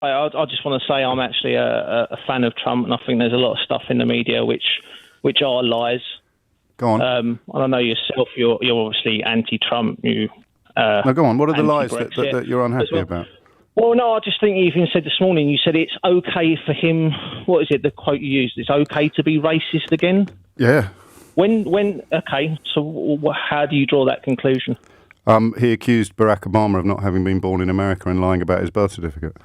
I just want to say I'm actually a fan of Trump, and I think there's a lot of stuff in the media which are lies. Go on. I don't know yourself. You're obviously anti-Trump. No, go on. What are the lies that you're unhappy about? Well, no, I just think you even said this morning, you said it's okay for him, what is it, the quote you used, it's okay to be racist again? Yeah. Okay, so how do you draw that conclusion? He accused Barack Obama of not having been born in America and lying about his birth certificate.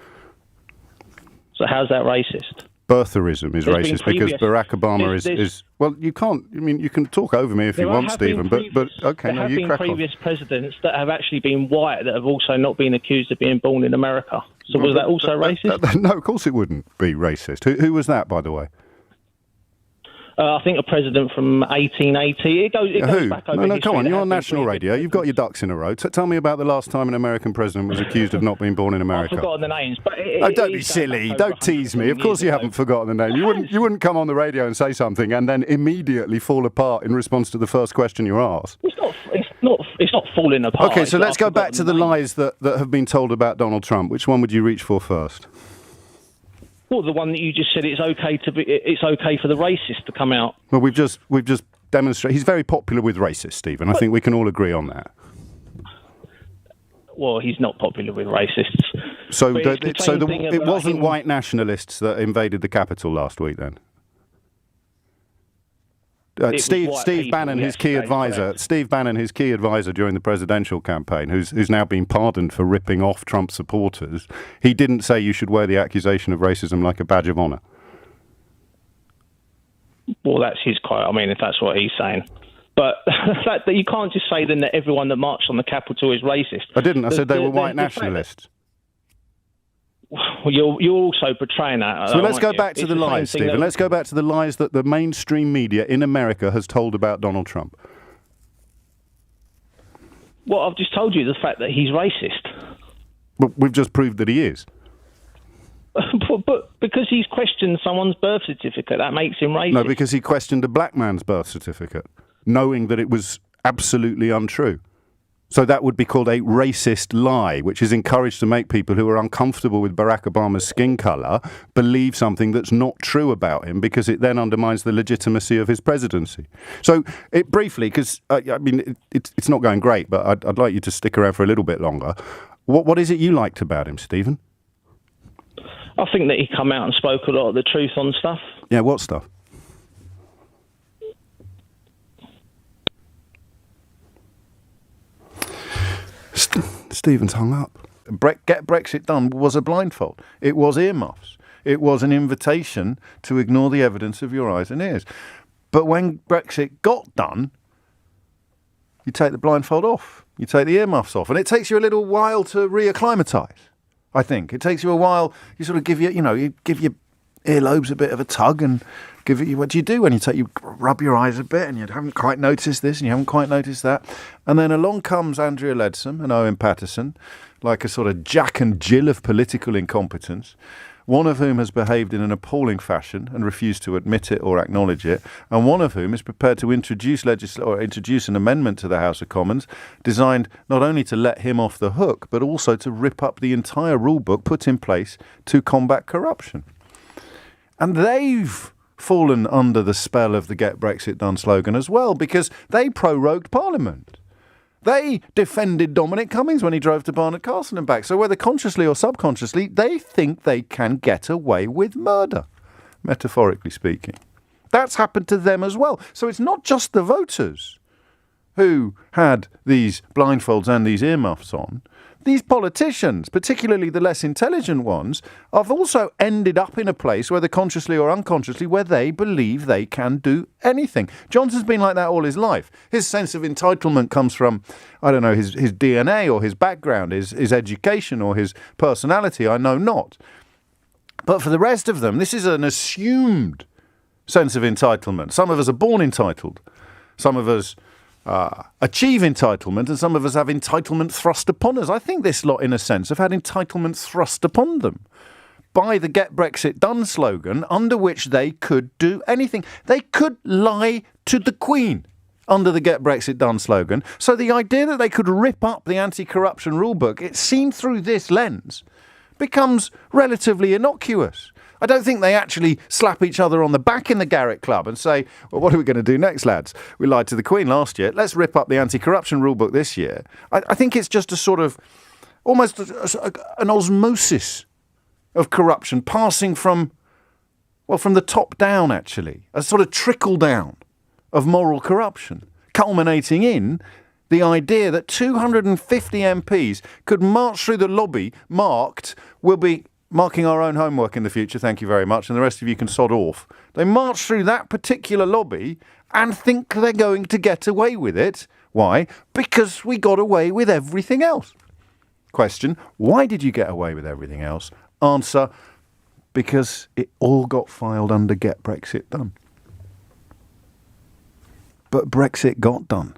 So how's that racist? Birtherism is racist because Barack Obama is well, you can't. I mean, you can talk over me if you want, Stephen. But okay, no, you crack on. There have been previous presidents that have actually been white that have also not been accused of being born in America. So was that also racist? No, of course it wouldn't be racist. Who was that, by the way? I think a president from 1880. It goes back over No, come on. You're on national radio. You've got your ducks in a row. Tell me about the last time an American president was accused of not being born in America. I've forgotten the names. But don't be silly. Don't tease me. Of course you haven't forgotten the name. You wouldn't come on the radio and say something and then immediately fall apart in response to the first question you're asked. It's not falling apart. Okay, so let's go back to the lies that have been told about Donald Trump. Which one would you reach for first? Well, the one that you just said it's okay for the racist to come out. Well, we've just demonstrated he's very popular with racists, Stephen. I think we can all agree on that. Well, he's not popular with racists. So it wasn't white nationalists that invaded the Capitol last week, then. Steve Bannon, his key advisor during the presidential campaign, who's now been pardoned for ripping off Trump supporters, he didn't say you should wear the accusation of racism like a badge of honour. Well, that's his quote. I mean, if that's what he's saying. But the fact that you can't just say then that everyone that marched on the Capitol is racist. I didn't. I said they were white nationalists. Well, you're also portraying that. So let's go back to the lies, Stephen. Let's go back to the lies that the mainstream media in America has told about Donald Trump. Well, I've just told you the fact that he's racist. But we've just proved that he is. But because he's questioned someone's birth certificate, that makes him racist. No, because he questioned a black man's birth certificate, knowing that it was absolutely untrue. So that would be called a racist lie, which is encouraged to make people who are uncomfortable with Barack Obama's skin colour believe something that's not true about him, because it then undermines the legitimacy of his presidency. So briefly, because it's not going great, but I'd like you to stick around for a little bit longer. What is it you liked about him, Stephen? I think that he come out and spoke a lot of the truth on stuff. Yeah, what stuff? Stephen's hung up. Get Brexit done was a blindfold. It was earmuffs. It was an invitation to ignore the evidence of your eyes and ears. But when Brexit got done, you take the blindfold off. You take the earmuffs off. And it takes you a little while to reacclimatise, I think. It takes you a while. You sort of give your earlobes a bit of a tug and give it. What do you do when you rub your eyes a bit and you haven't quite noticed this and you haven't quite noticed that, and then along comes Andrea Leadsom and Owen Paterson, like a sort of Jack and Jill of political incompetence, one of whom has behaved in an appalling fashion and refused to admit it or acknowledge it, and one of whom is prepared to introduce an amendment to the House of Commons designed not only to let him off the hook, but also to rip up the entire rule book put in place to combat corruption. And they've fallen under the spell of the Get Brexit Done slogan as well, because they prorogued Parliament. They defended Dominic Cummings when he drove to Barnard Castle and back. So whether consciously or subconsciously, they think they can get away with murder, metaphorically speaking. That's happened to them as well. So it's not just the voters who had these blindfolds and these earmuffs on. These politicians, particularly the less intelligent ones, have also ended up in a place, whether consciously or unconsciously, where they believe they can do anything. Johnson's been like that all his life. His sense of entitlement comes from, I don't know, his DNA or his background, his education or his personality, I know not. But for the rest of them, this is an assumed sense of entitlement. Some of us are born entitled. Some of us achieve entitlement, and some of us have entitlement thrust upon us. I think this lot, in a sense, have had entitlement thrust upon them by the Get Brexit Done slogan, under which they could do anything. They could lie to the Queen under the Get Brexit Done slogan. So the idea that they could rip up the anti-corruption rulebook, it's seen through this lens. becomes relatively innocuous. I don't think they actually slap each other on the back in the Garrick Club and say, well, what are we going to do next, lads? We lied to the Queen last year. Let's rip up the anti-corruption rule book this year. I think it's just a sort of almost an osmosis of corruption passing from the top down, actually. A sort of trickle down of moral corruption, culminating in the idea that 250 MPs could march through the lobby marked, we'll be marking our own homework in the future, thank you very much, and the rest of you can sod off. They march through that particular lobby and think they're going to get away with it. Why? Because we got away with everything else. Question, why did you get away with everything else? Answer, because it all got filed under Get Brexit Done. But Brexit got done.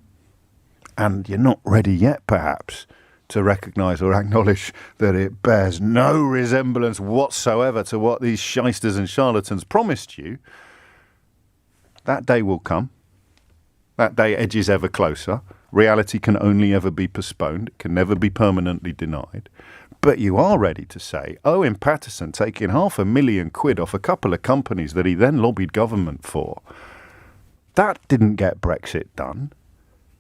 And you're not ready yet, perhaps, to recognise or acknowledge that it bears no resemblance whatsoever to what these shysters and charlatans promised you. That day will come. That day edges ever closer. Reality can only ever be postponed. It can never be permanently denied. But you are ready to say, Owen Paterson taking £500,000 off a couple of companies that he then lobbied government for, that didn't get Brexit done.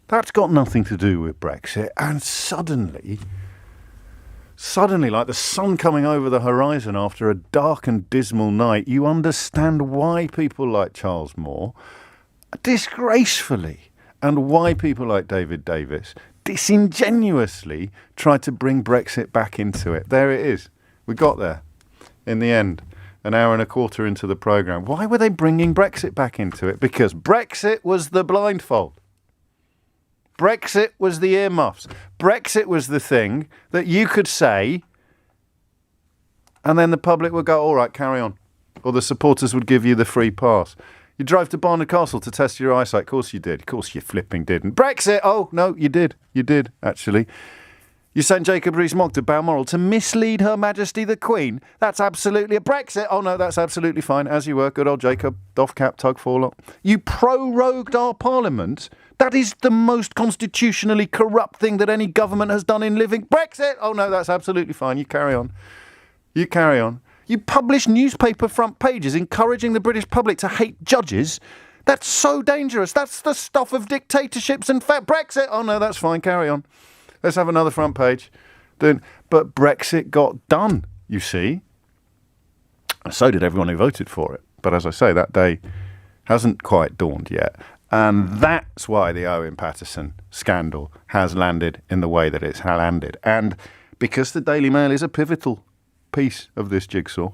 That's got nothing to do with Brexit. And suddenly, like the sun coming over the horizon after a dark and dismal night, you understand why people like Charles Moore, disgracefully, and why people like David Davis disingenuously tried to bring Brexit back into it. There it is. We got there in the end, an hour and a quarter into the programme. Why were they bringing Brexit back into it? Because Brexit was the blindfold. Brexit was the earmuffs. Brexit was the thing that you could say and then the public would go, all right, carry on. Or the supporters would give you the free pass. You drove to Barnard Castle to test your eyesight. Of course you did. Of course you flipping didn't. Brexit! Oh, no, you did. You did, actually. You sent Jacob Rees-Mogg to Balmoral to mislead Her Majesty the Queen. That's absolutely a Brexit. Oh, no, that's absolutely fine. As you were, good old Jacob, doff cap, tug forelock. You prorogued our parliament. That is the most constitutionally corrupt thing that any government has done in living. Brexit! Oh, no, that's absolutely fine. You carry on. You carry on. You publish newspaper front pages encouraging the British public to hate judges. That's so dangerous. That's the stuff of dictatorships and Brexit. Oh, no, that's fine. Carry on. Let's have another front page. But Brexit got done, you see. So did everyone who voted for it. But as I say, that day hasn't quite dawned yet. And that's why the Owen Paterson scandal has landed in the way that it's landed. And because the Daily Mail is a pivotal piece of this jigsaw,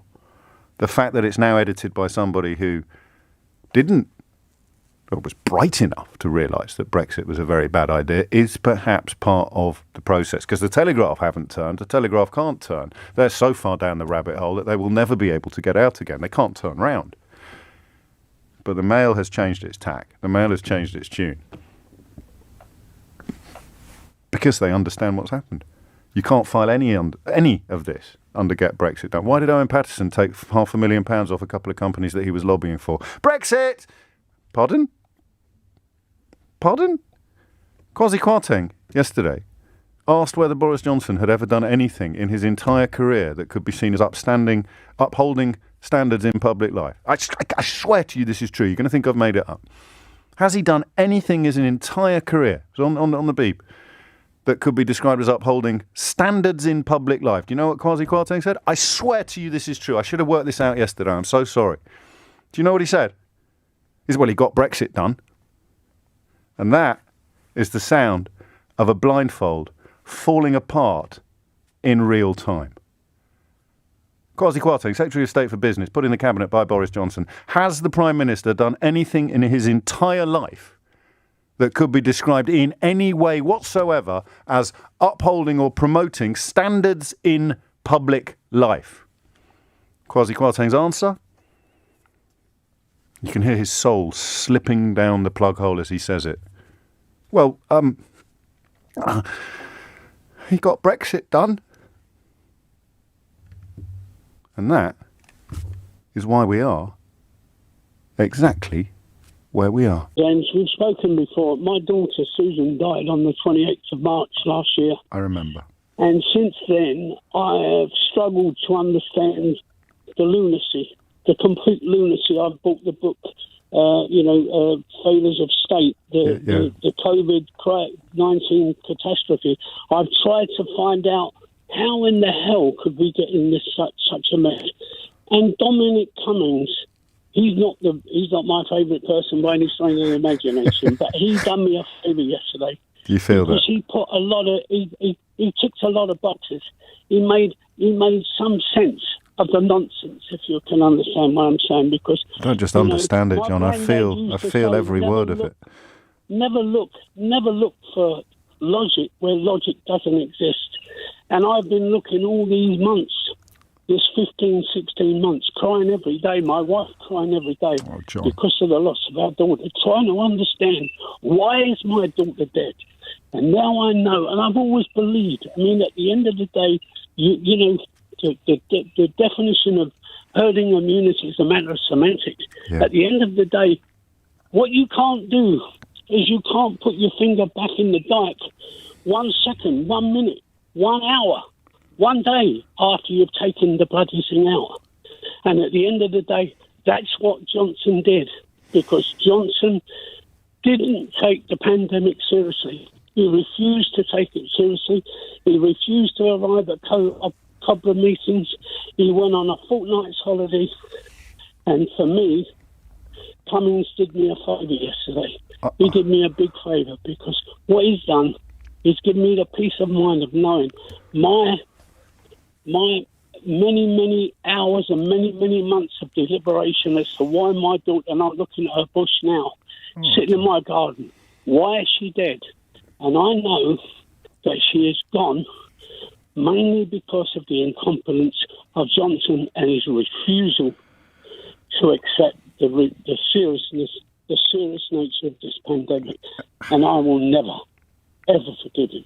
the fact that it's now edited by somebody who was bright enough to realise that Brexit was a very bad idea is perhaps part of the process. Because the Telegraph haven't turned. The Telegraph can't turn. They're so far down the rabbit hole that they will never be able to get out again. They can't turn round. But the Mail has changed its tack. The Mail has changed its tune. Because they understand what's happened. You can't file any of this under Get Brexit Done. Why did Owen Paterson take £500,000 off a couple of companies that he was lobbying for? Brexit! Pardon? Kwasi Kwarteng, yesterday, asked whether Boris Johnson had ever done anything in his entire career that could be seen as upholding standards in public life. I swear to you this is true. You're going to think I've made it up. Has he done anything in his entire career, on the beep, that could be described as upholding standards in public life? Do you know what Kwasi Kwarteng said? I swear to you this is true. I should have worked this out yesterday. I'm so sorry. Do you know what he said? He said, well, he got Brexit done. And that is the sound of a blindfold falling apart in real time. Kwasi Kwarteng, Secretary of State for Business, put in the Cabinet by Boris Johnson. Has the Prime Minister done anything in his entire life that could be described in any way whatsoever as upholding or promoting standards in public life? Kwasi Kwarteng's answer? You can hear his soul slipping down the plug hole as he says it. Well, he got Brexit done. And that is why we are exactly where we are. James, we've spoken before. My daughter Susan died on the 28th of March last year. I remember. And since then, I have struggled to understand the lunacy, the complete lunacy. I've bought the book, Failures of State, the COVID-19 catastrophe. I've tried to find out how in the hell could we get in this such a mess. And Dominic Cummings, he's not my favourite person by any stretch of the imagination, but he done me a favour yesterday. Do you feel because that? He put a lot of he ticked a lot of boxes. He made some sense of the nonsense, if you can understand what I'm saying. Because I don't just understand it, John. I feel every word of it. Never look for logic where logic doesn't exist. And I've been looking all these months, this 15, 16 months, crying every day. My wife crying every day because of the loss of our daughter, trying to understand why is my daughter dead. And now I know, and I've always believed. I mean, at the end of the day, the definition of herding immunity is a matter of semantics. Yeah. At the end of the day, what you can't do is you can't put your finger back in the dike 1 second, 1 minute, 1 hour, 1 day after you've taken the bloody thing out. And at the end of the day, that's what Johnson did, because Johnson didn't take the pandemic seriously. He refused to take it seriously. He refused to arrive at COBRA meetings. He went on a fortnight's holiday. And for me, Cummings did me a favour yesterday. He did me a big favour, because what he's done is given me the peace of mind of knowing my many, many hours and many, many months of deliberation as to why my daughter, and I'm looking at her bush now, sitting in my garden. Why is she dead? And I know that she is gone mainly because of the incompetence of Johnson and his refusal to accept the serious nature of this pandemic. And I will never, ever forgive him,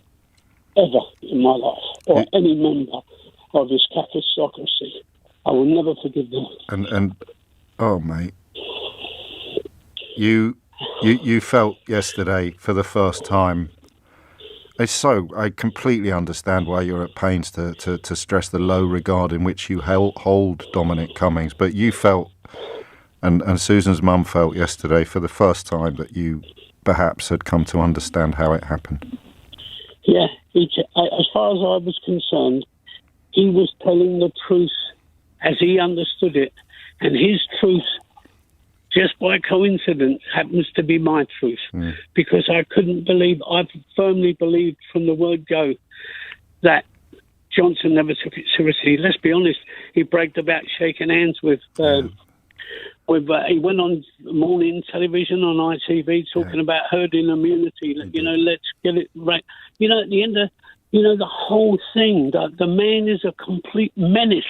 ever in my life, or any member of this capistocracy. I will never forgive them. And oh, mate, you felt yesterday for the first time. I completely understand why you're at pains to stress the low regard in which you hold Dominic Cummings, but you felt, and Susan's mum felt yesterday for the first time, that you perhaps had come to understand how it happened. Yeah, as far as I was concerned, he was telling the truth as he understood it, and his truth, just by coincidence, happens to be my truth, because I firmly believed from the word go that Johnson never took it seriously. Let's be honest, he bragged about shaking hands with he went on morning television on ITV talking about herding immunity. Let's get it right. At the end of, the whole thing, the man is a complete menace.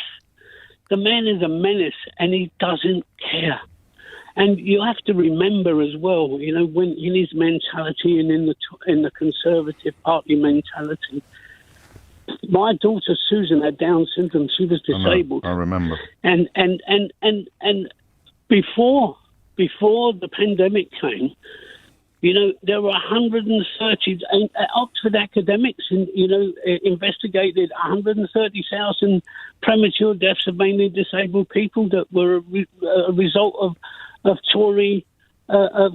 The man is a menace, and he doesn't care. And you have to remember as well, when in his mentality and in the Conservative Party mentality, my daughter Susan had Down syndrome. She was disabled. I remember. And before the pandemic came, there were 130 Oxford academics, investigated 130,000 premature deaths of mainly disabled people that were a result of Tory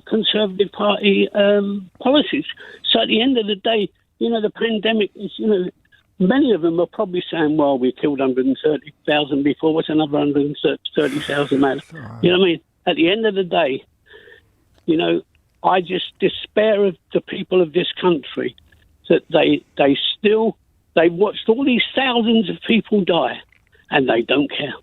Conservative Party policies. So at the end of the day, the pandemic is, many of them are probably saying, well, we killed 130,000 before, what's another 130,000 matter? Right. You know what I mean? At the end of the day, I just despair of the people of this country that they watched all these thousands of people die and they don't care.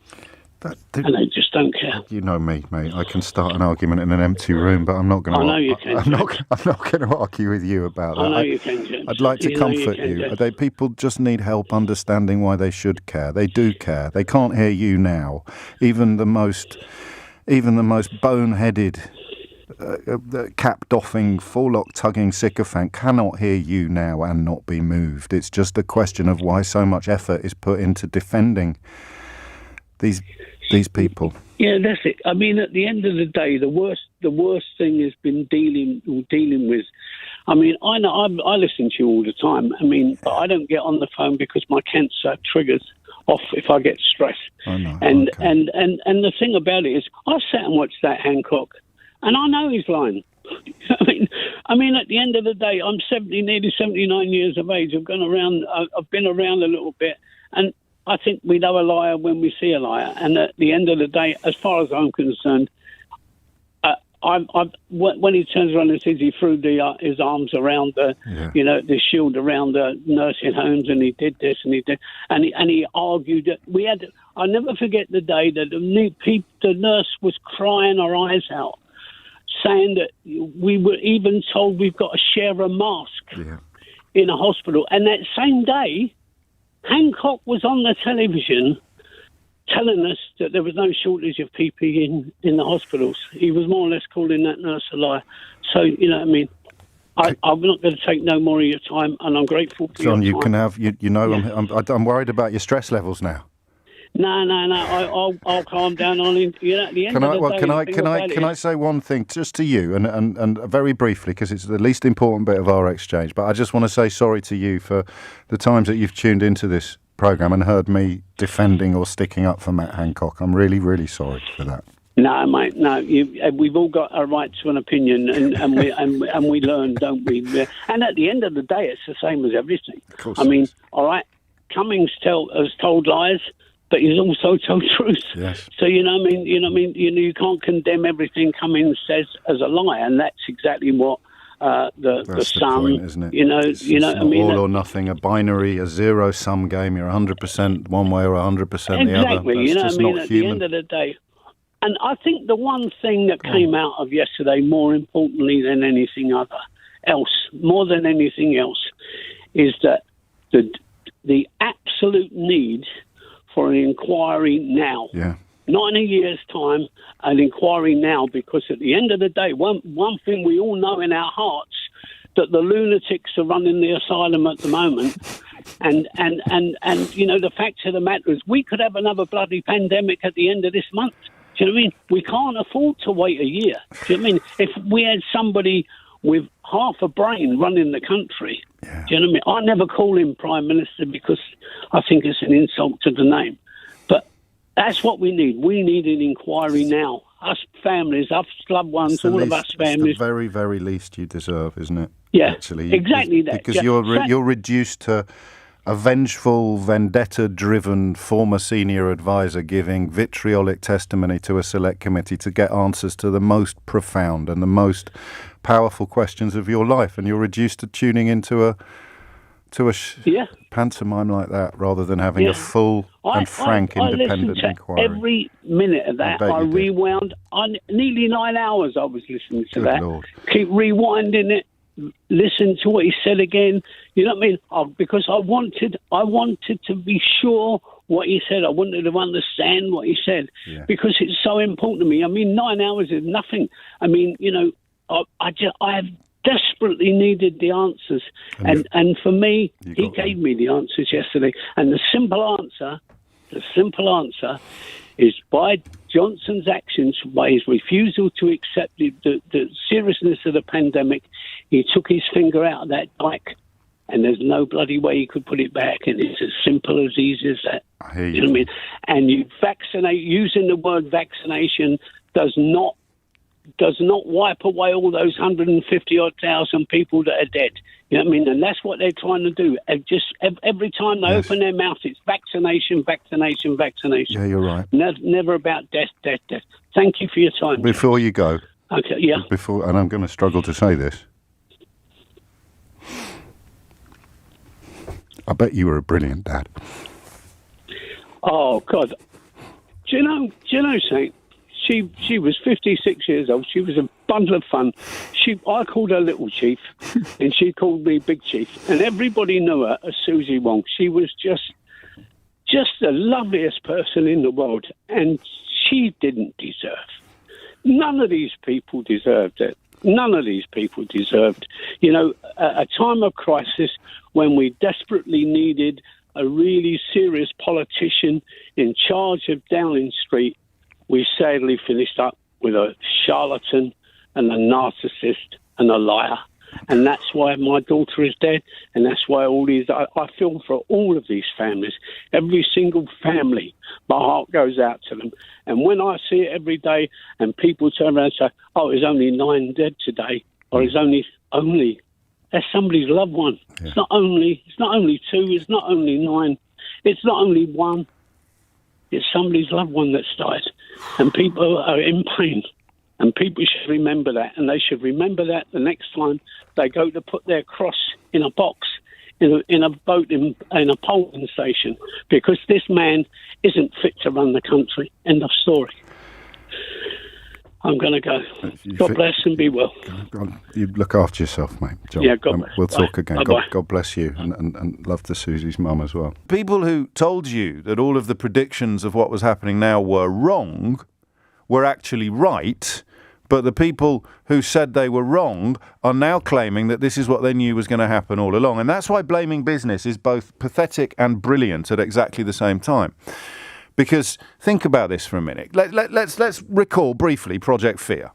And they just don't care. You know me, mate. I can start an argument in an empty room, but I'm not going to. I know you can. I'm not going to argue with you about that. I know you can, James. I'd like to comfort you. People just need help understanding why they should care. They do care. They can't hear you now. Even the most boneheaded, cap-doffing, forelock-tugging sycophant cannot hear you now and not be moved. It's just a question of why so much effort is put into defending these people. Yeah, that's it. I mean, at the end of the day, the worst thing has been dealing with I mean, I know I listen to you all the time. I mean, but I don't get on the phone because my cancer triggers off if I get stressed. I know. And Okay. and the thing about it is, I sat and watched that Hancock, and I know he's lying. I mean, at the end of the day, I'm nearly 79 years of age. I've been around a little bit, and I think we know a liar when we see a liar. And at the end of the day, as far as I'm concerned, when he turns around and says he threw his arms around the shield around the nursing homes, and he did this and he did, and he argued that I'll never forget the day that the nurse was crying her eyes out, saying that we were even told we've got to share a mask in a hospital, and that same day, Hancock was on the television telling us that there was no shortage of PPE in the hospitals. He was more or less calling that nurse a liar. So, you know what I mean? I'm not going to take no more of your time, and I'm grateful for John, your you time. can have, I'm worried about your stress levels now. No. I'll calm down on him. You know, at the end of the day, can I say one thing just to you, and very briefly, because it's the least important bit of our exchange, but I just want to say sorry to you for the times that you've tuned into this programme and heard me defending or sticking up for Matt Hancock. I'm really, really sorry for that. No, mate, no. We've all got a right to an opinion, and we learn, don't we? And at the end of the day, it's the same as everything. Of course I mean, all right, Cummings has told lies, but he's also told truth. Yes. So you you can't condemn everything Cummings says as a lie, and that's exactly what the Sun, point, isn't it? It's not all or nothing, a binary, a zero-sum game. You're 100% one way or 100% the other. Exactly. That's just not at human. the end of the day. And I think the one thing that came out of yesterday, more importantly than anything else, is that the absolute need for an inquiry now. Yeah. Not in a year's time, an inquiry now, because at the end of the day, one thing we all know in our hearts, that the lunatics are running the asylum at the moment. And the fact of the matter is we could have another bloody pandemic at the end of this month. Do you know what I mean? We can't afford to wait a year. Do you know what I mean? If we had somebody with half a brain running the country, do you know what I mean? I never call him Prime Minister because I think it's an insult to the name. But that's what we need. We need an inquiry now. Us families, us loved ones, all of us families. It's the very, very least you deserve, isn't it? Yeah, actually, exactly that. Because you're reduced to a vengeful, vendetta-driven former senior advisor giving vitriolic testimony to a select committee to get answers to the most profound and the most powerful questions of your life, and you're reduced to tuning into a pantomime like that rather than having a full and frank independent inquiry. Every minute of that, I rewound. Nearly 9 hours I was listening to that. Lord. Keep rewinding it. Listen to what he said again. You know what I mean? Because I wanted to be sure what he said. I wanted to understand what he said because it's so important to me. I mean, 9 hours is nothing. I mean, I have desperately needed the answers, and for me, he gave me the answers yesterday. And the simple answer is by Johnson's actions, by his refusal to accept the seriousness of the pandemic, he took his finger out of that dike, and there's no bloody way he could put it back. And it's as simple as easy as that. I hear you know what I mean? And using the word vaccination does not wipe away all those 150,000 people that are dead. You know what I mean? And that's what they're trying to do. Every time they open their mouth, it's vaccination. Yeah, you're right. Never about death. Thank you for your time. Before you go. Okay, yeah. And I'm going to struggle to say this. I bet you were a brilliant dad. Oh, God. Do you know, Saint? She was 56 years old. She was a bundle of fun. I called her Little Chief, and she called me Big Chief. And everybody knew her as Susie Wong. She was just the loveliest person in the world, and she didn't deserve. None of these people deserved it. None of these people deserved, a time of crisis when we desperately needed a really serious politician in charge of Downing Street. We sadly finished up with a charlatan and a narcissist and a liar. And that's why my daughter is dead, and that's why all these... I feel for all of these families, every single family. My heart goes out to them. And when I see it every day, and people turn around and say, oh, there's only 9 dead today, or it's only... That's somebody's loved one. Yeah. It's not only 2, it's not only 9, it's not only 1. It's somebody's loved one that's died. And people are in pain. And people should remember that. And they should remember that the next time they go to put their cross in a box, in a vote, in a polling station. Because this man isn't fit to run the country. End of story. I'm going to go. God bless and be well. You look after yourself, mate, John. Yeah, God bless. We'll talk again. God bless you, and love to Susie's mum as well. People who told you that all of the predictions of what was happening now were wrong were actually right, but the people who said they were wrong are now claiming that this is what they knew was going to happen all along. And that's why blaming business is both pathetic and brilliant at exactly the same time. Because think about this for a minute. Let's recall briefly Project Fear.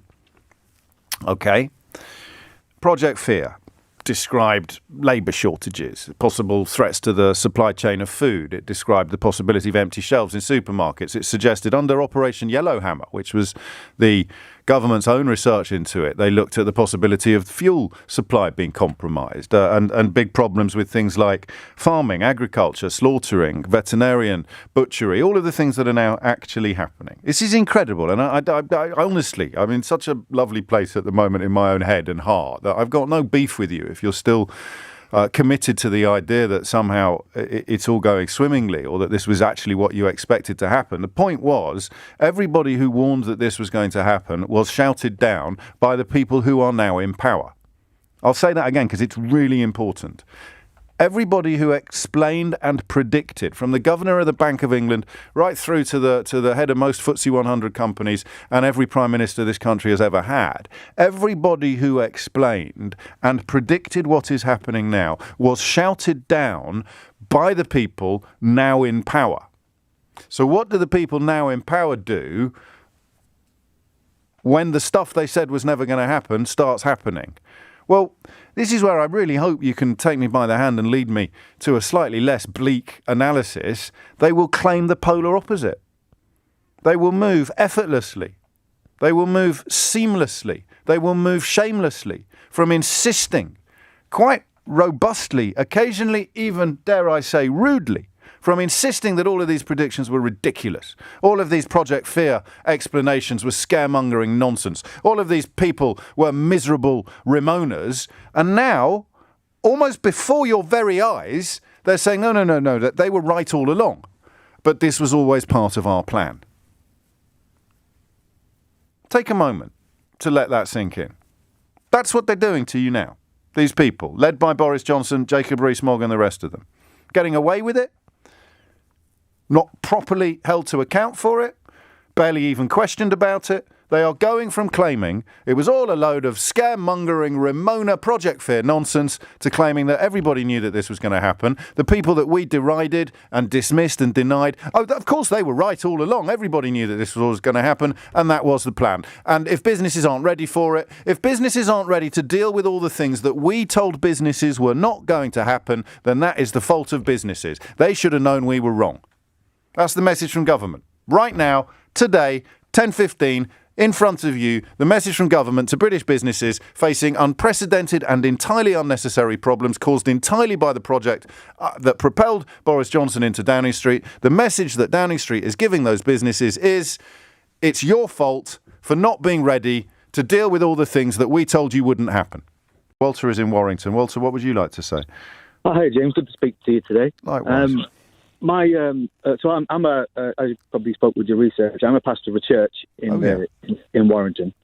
Okay? Project Fear described labour shortages, possible threats to the supply chain of food. It described the possibility of empty shelves in supermarkets. It suggested under Operation Yellowhammer, which was the government's own research into it, they looked at the possibility of fuel supply being compromised and big problems with things like farming, agriculture, slaughtering, veterinarian, butchery, all of the things that are now actually happening. This is incredible. And I honestly, I'm in such a lovely place at the moment in my own head and heart that I've got no beef with you if you're still committed to the idea that somehow it's all going swimmingly or that this was actually what you expected to happen. The point was, everybody who warned that this was going to happen was shouted down by the people who are now in power. I'll say that again because it's really important. Everybody who explained and predicted, from the governor of the Bank of England right through to the head of most FTSE 100 companies and every prime minister this country has ever had, everybody who explained and predicted what is happening now was shouted down by the people now in power. So what do the people now in power do when the stuff they said was never going to happen starts happening? Well, this is where I really hope you can take me by the hand and lead me to a slightly less bleak analysis. They will claim the polar opposite. They will move effortlessly. They will move seamlessly. They will move shamelessly from insisting, quite robustly, occasionally even, dare I say, rudely, from insisting that all of these predictions were ridiculous. All of these Project Fear explanations were scaremongering nonsense. All of these people were miserable Ramonas. And now, almost before your very eyes, they're saying, no, that they were right all along. But this was always part of our plan. Take a moment to let that sink in. That's what they're doing to you now. These people, led by Boris Johnson, Jacob Rees-Mogg and the rest of them. Getting away with it? Not properly held to account for it, barely even questioned about it. They are going from claiming it was all a load of scaremongering Ramona Project Fear nonsense to claiming that everybody knew that this was going to happen. The people that we derided and dismissed and denied, of course they were right all along. Everybody knew that this was always going to happen, and that was the plan. And if businesses aren't ready for it, if businesses aren't ready to deal with all the things that we told businesses were not going to happen, then that is the fault of businesses. They should have known we were wrong. That's the message from government. Right now, today, 10:15, in front of you, the message from government to British businesses facing unprecedented and entirely unnecessary problems caused entirely by the project that propelled Boris Johnson into Downing Street. The message that Downing Street is giving those businesses is, it's your fault for not being ready to deal with all the things that we told you wouldn't happen. Walter is in Warrington. Walter, what would you like to say? Oh, hey, James. Good to speak to you today. Likewise. I probably spoke with your research. I'm a pastor of a church in Warrington.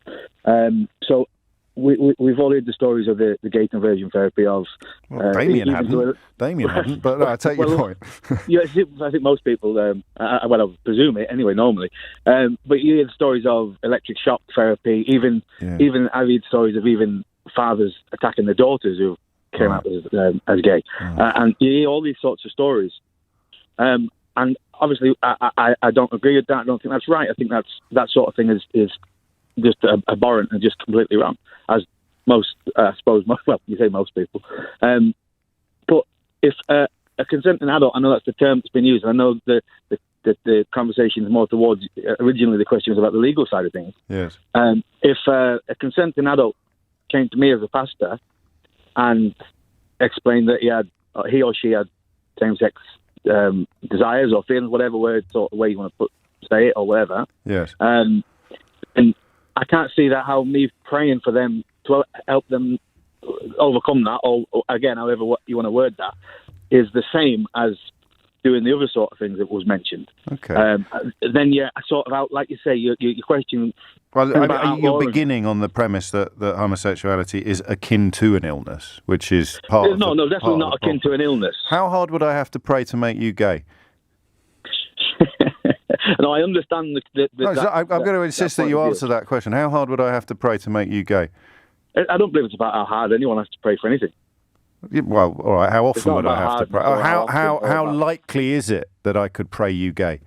So we've all heard the stories of the gay conversion therapy of. Well, Damien hadn't, but I take your point. Yeah, I think most people. I presume it anyway. Normally, but you hear the stories of electric shock therapy. Even I read stories of even fathers attacking their daughters who came out as gay, and you hear all these sorts of stories. And obviously, I don't agree with that. I don't think that's right. I think that sort of thing is just abhorrent and just completely wrong. As I suppose, well, you say most people. But if a consenting adult, I know that's the term that's been used, and I know the conversation is more towards, originally the question was about the legal side of things. Yes. If a consenting adult came to me as a pastor and explained that he or she had same-sex desires or feelings, whatever word or way you want to say it or whatever. Yes. And I can't see that how me praying for them to help them overcome that, or again, however you want to word that, is the same as doing the other sort of things that was mentioned. Okay. Then sort of out, like you say, your question. Well, you're beginning on the premise that homosexuality is akin to an illness, which is part of No, definitely not akin to an illness. How hard would I have to pray to make you gay? No, I understand I'm going to insist that you answer that question. How hard would I have to pray to make you gay? I don't believe it's about how hard anyone has to pray for anything. Well, all right. How often would I have to pray? How likely is it that I could pray you gay?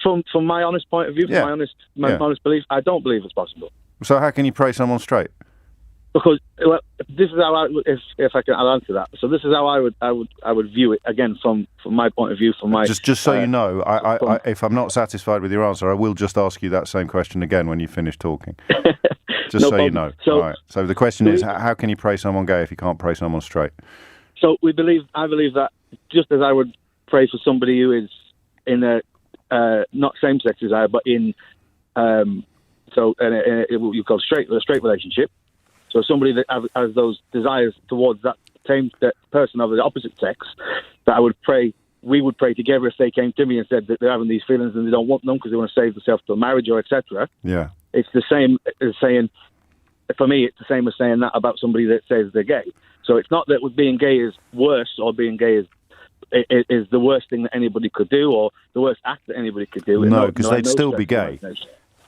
From my honest point of view, from my honest belief, I don't believe it's possible. So how can you pray someone straight? Because this is how I'll answer that. So this is how I would view it again from my point of view. From my just so you know, I if I'm not satisfied with your answer, I will just ask you that same question again when you finish talking. Just so you know. So, all right. So the question is, how can you pray someone gay if you can't pray someone straight? So I believe that just as I would pray for somebody who is in a not same-sex desire, but in what you call a straight relationship. So somebody that has those desires towards that same person of the opposite sex, that we would pray together if they came to me and said that they're having these feelings and they don't want them because they want to save themselves to a marriage or etc. Yeah. It's the same as saying, for me, it's the same as saying that about somebody that says they're gay. So it's not that being gay is worse or being gay is the worst thing that anybody could do or the worst act that anybody could do. No, because they'd still be gay.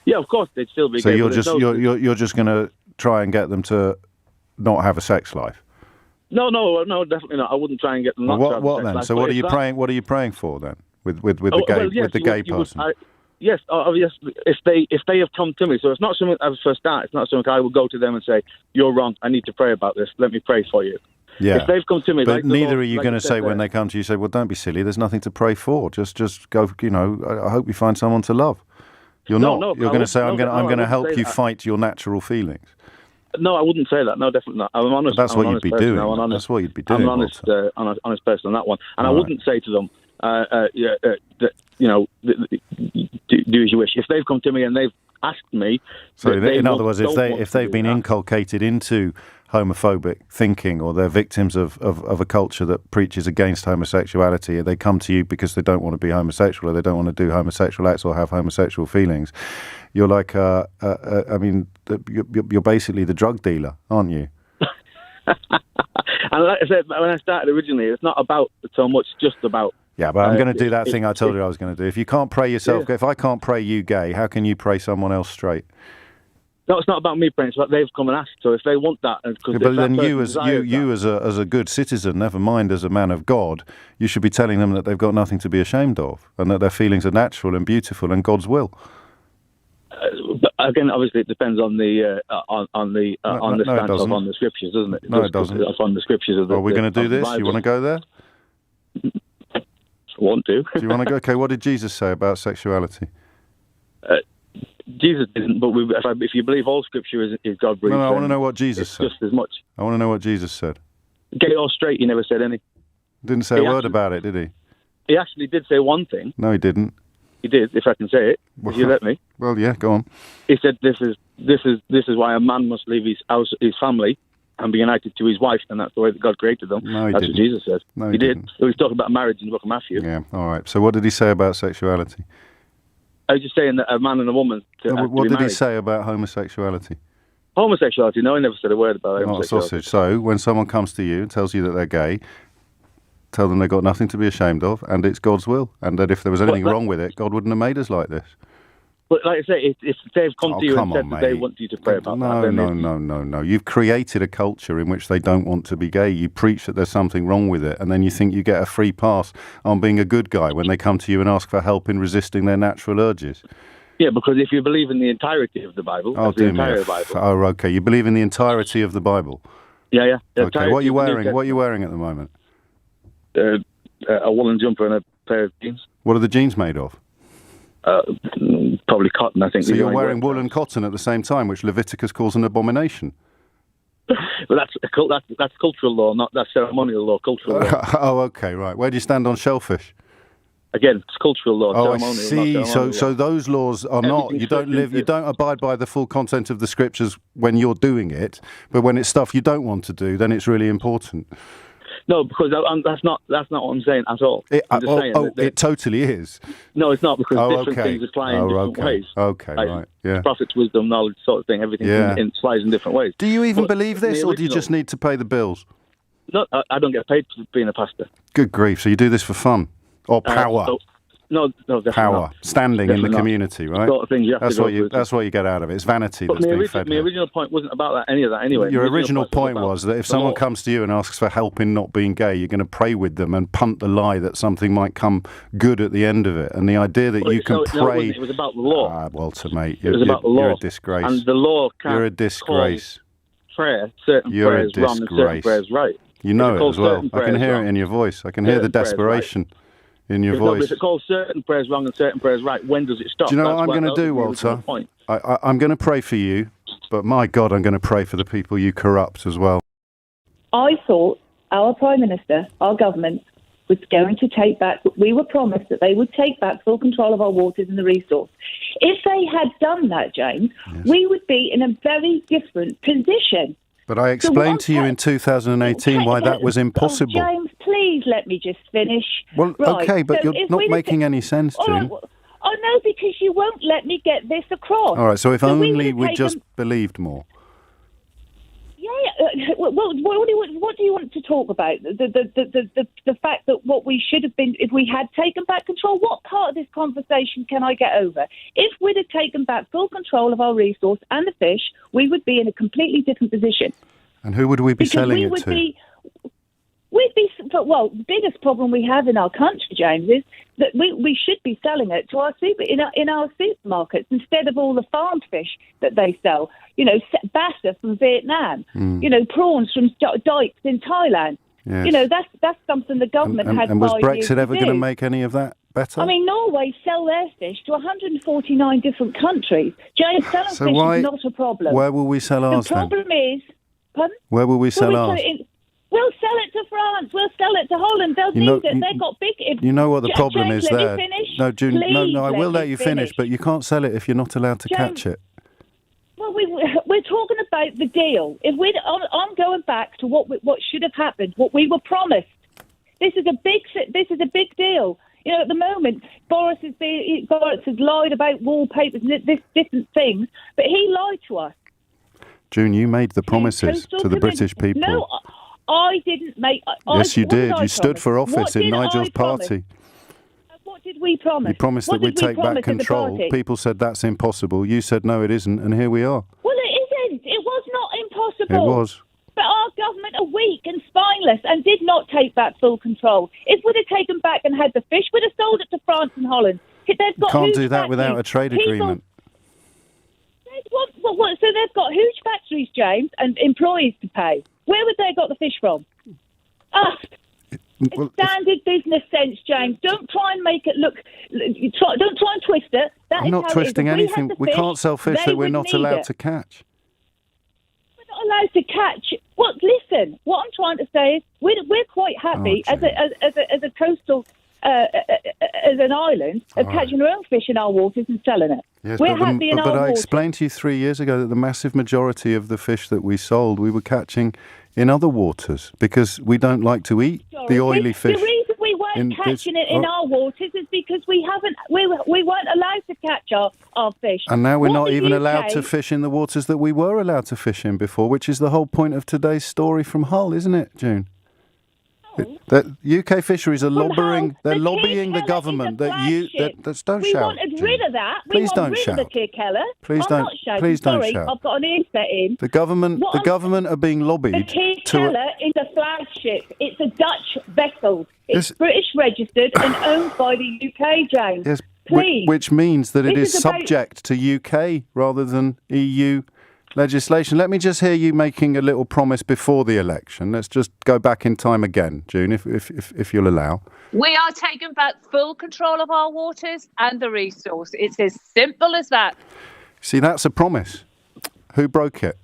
Yeah, of course they'd still be so gay. So you're just going to try and get them to not have a sex life? No, definitely not. I wouldn't try and get them not to have what a sex then? life. So what are you praying? What are you praying for then? With the gay person? Yes, if they have come to me, so it's not something for a start. It's not something I would go to them and say, "You're wrong. I need to pray about this. Let me pray for you." Yeah. If they've come to me, but neither are you going to say when they come to you, say, "Well, don't be silly. There's nothing to pray for. Just go. I hope you find someone to love." You're not. You're going to say, "I'm going to help you fight your natural feelings." No, I wouldn't say that. No, definitely not. I'm honest. That's what you'd be doing. That's what you'd be doing. I'm an honest person on that one, and I wouldn't say to them, do as you wish. If they've come to me and they've asked me, so in other words, if they've been inculcated into homophobic thinking, or they're victims of a culture that preaches against homosexuality, they come to you because they don't want to be homosexual, or they don't want to do homosexual acts or have homosexual feelings. You're like, you're basically the drug dealer, aren't you? And like I said, when I started originally, it's not about so much just about. Yeah, but I'm going to do that thing I told you I was going to do. If you can't pray yourself, if I can't pray you gay, how can you pray someone else straight? No, it's not about me praying. It's about they've come and asked. So if they want that, but then you as a good citizen, never mind as a man of God, you should be telling them that they've got nothing to be ashamed of, and that their feelings are natural and beautiful and God's will. But again, obviously, it depends on the stance on the scriptures, doesn't it? No, it doesn't. On the scriptures of the. Are we going to do this? You want to go there? Want to? Do you want to go? Okay, what did Jesus say about sexuality? Jesus didn't, but if you believe all Scripture is God breathed. No, I want to know what Jesus said. Just as much. I want to know what Jesus said. Gay or straight, he never said any. Didn't say a word about it, did he? He actually did say one thing. No, he didn't. He did, if I can say it. If you let me. Well, yeah, go on. He said, "This is why a man must leave his house, his family, and be united to his wife, and that's the way that God created them." No, that's what Jesus said. No, he did. He was talking about marriage in the book of Matthew. Yeah, all right. So what did he say about sexuality? I was just saying that a man and a woman. What did he say about homosexuality? Homosexuality? No, he never said a word about it. Not a sausage. So when someone comes to you and tells you that they're gay, tell them they've got nothing to be ashamed of, and it's God's will, and that if there was anything wrong with it, God wouldn't have made us like this. But like I say, if they've come to you and said that they want you to pray about that... No. You've created a culture in which they don't want to be gay. You preach that there's something wrong with it, and then you think you get a free pass on being a good guy when they come to you and ask for help in resisting their natural urges. Yeah, because if you believe in the entirety of the Bible, the entire Bible. Oh, okay. You believe in the entirety of the Bible? Yeah. Okay. What are you wearing? What are you wearing at the moment? A woolen jumper and a pair of jeans. What are the jeans made of? Probably cotton, I think. So you're wearing wool and cotton at the same time, which Leviticus calls an abomination. But that's cultural law, not that's ceremonial law. Cultural law. Oh, okay, right. Where do you stand on shellfish? Again, it's cultural law. Oh, I see. So those laws are not. You don't abide by the full content of the scriptures when you're doing it, but when it's stuff you don't want to do, then it's really important. No, because that's not what I'm saying at all. It totally is. No, it's not, because different things apply in different ways. Okay, like, right, yeah. Prophet's wisdom, knowledge, sort of thing. Everything applies in different ways. Do you even believe this, or do you just need to pay the bills? No, I don't get paid for being a pastor. Good grief! So you do this for fun or power? No, definitely power, not. standing Definitely in the community, right? Sort of things you have that's to what go that's what you get out of it. It's vanity that's being fed. My original point wasn't about any of that anyway. Your original point was that if someone comes to you and asks for help in not being gay, you're going to pray with them and punt the lie that something might come good at the end of it. And the idea that you can pray... it was about the law. Ah, Walter, mate, it was about the law. You're a disgrace. And the law can't You're a disgrace. Prayer, certain prayers wrong and certain prayers right. You know it as well. I can hear it in your voice. I can hear the desperation in your voice. If it calls certain prayers wrong and certain prayers right, when does it stop? Do you know what I'm going to do, Walter? I'm going to pray for you, but my God, I'm going to pray for the people you corrupt as well. I thought our Prime Minister, our government, was going to take back... We were promised that they would take back full control of our waters and the resource. If they had done that, James, we would be in a very different position. But I explained to you in 2018 why that was impossible. James, please let me just finish. Well, okay, but you're not making any sense, June. Oh, no, because you won't let me get this across. All right, so if only we just believed more. Yeah, well, what do you want to talk about? The fact that what we should have been, if we had taken back control, what part of this conversation can I get over? If we'd have taken back full control of our resource and the fish, we would be in a completely different position. And who would we be selling it to? Well, the biggest problem we have in our country, James, is that we should be selling it to our in our supermarkets instead of all the farmed fish that they sell. You know, bassa from Vietnam. You know, prawns from dikes in Thailand. Yes. You know, that's something the government had. And was Brexit ever going to make any of that better? I mean, Norway sell their fish to 149 different countries. James, selling fish is not a problem. Where will we sell ours then? The problem is, pardon? Where will we sell ours? We'll sell it to France. We'll sell it to Holland. They'll need it. They've got big... You know what the problem is there? No, June, no, I will let you finish, but you can't sell it if you're not allowed to catch it. Well, we're talking about the deal. If I'm going back to what should have happened, what we were promised. This is a big deal. You know, at the moment, Boris has lied about wallpapers and this different things, but he lied to us. June, you made the promises to the British people. No, I didn't make... Yes, you did. You stood for office in Nigel's party. What did we promise? You promised that we'd take back control. People said that's impossible. You said no, it isn't, and here we are. Well, it isn't. It was not impossible. It was. But our government are weak and spineless and did not take back full control. If we'd have taken back and had the fish, we'd have sold it to France and Holland. They've got can't do that without a trade agreement. So they've got huge factories, James, and employees to pay. Where would they got the fish from? Us. Well, standard business sense, James. Don't try and make it look... Don't try and twist it. I'm not twisting anything. We can't sell fish that we're not allowed to catch. We're not allowed to catch... Well, listen, what I'm trying to say is we're quite happy as a coastal... as an island of catching our own fish in our waters and selling it. Yes, we're happy in our waters. But I explained to you 3 years ago that the massive majority of the fish that we sold, we were catching in other waters because we don't like to eat the oily fish. The reason we weren't catching it in our waters is because we weren't allowed to catch our fish. And now we're not even allowed to fish in the waters that we were allowed to fish in before, which is the whole point of today's story from Hull, isn't it, June? The UK fisheries are lobbying. They're lobbying the government that don't shout. We wanted rid of that. Please don't shout. Please don't. Please don't shout. I've got an earset in. The government are being lobbied. The Keller is a flagship. It's a Dutch vessel. It's British registered and owned by the UK, James. Yes, Please. Which means that it is This is about- subject to UK rather than EU legislation. Let me just hear you making a little promise before the election. Let's just go back in time again, June, if you'll allow. We are taking back full control of our waters and the resource. It's as simple as that. See, that's a promise. Who broke it?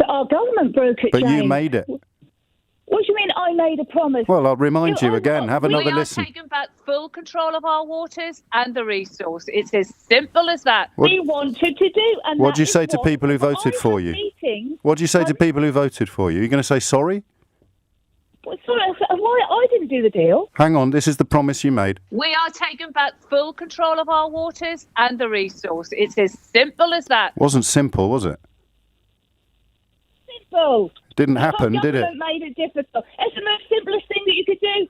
Our government broke it, But Jane. you made it. What do you mean I made a promise? Well, I'll remind you again. Have another We are listen. taking back full control of our waters and the resource. It's as simple as that. We wanted to do. And What do you that say is to what people who I voted for had you? meetings- What do you say to people who voted for you? You're going to say sorry? Sorry, why I didn't do the deal? Hang on, this is the promise you made. We are taking back full control of our waters and the resource. It's as simple as that. Wasn't simple, was it? Simple. Didn't happen, did it? Government made it difficult. It's the most simplest thing that you could do.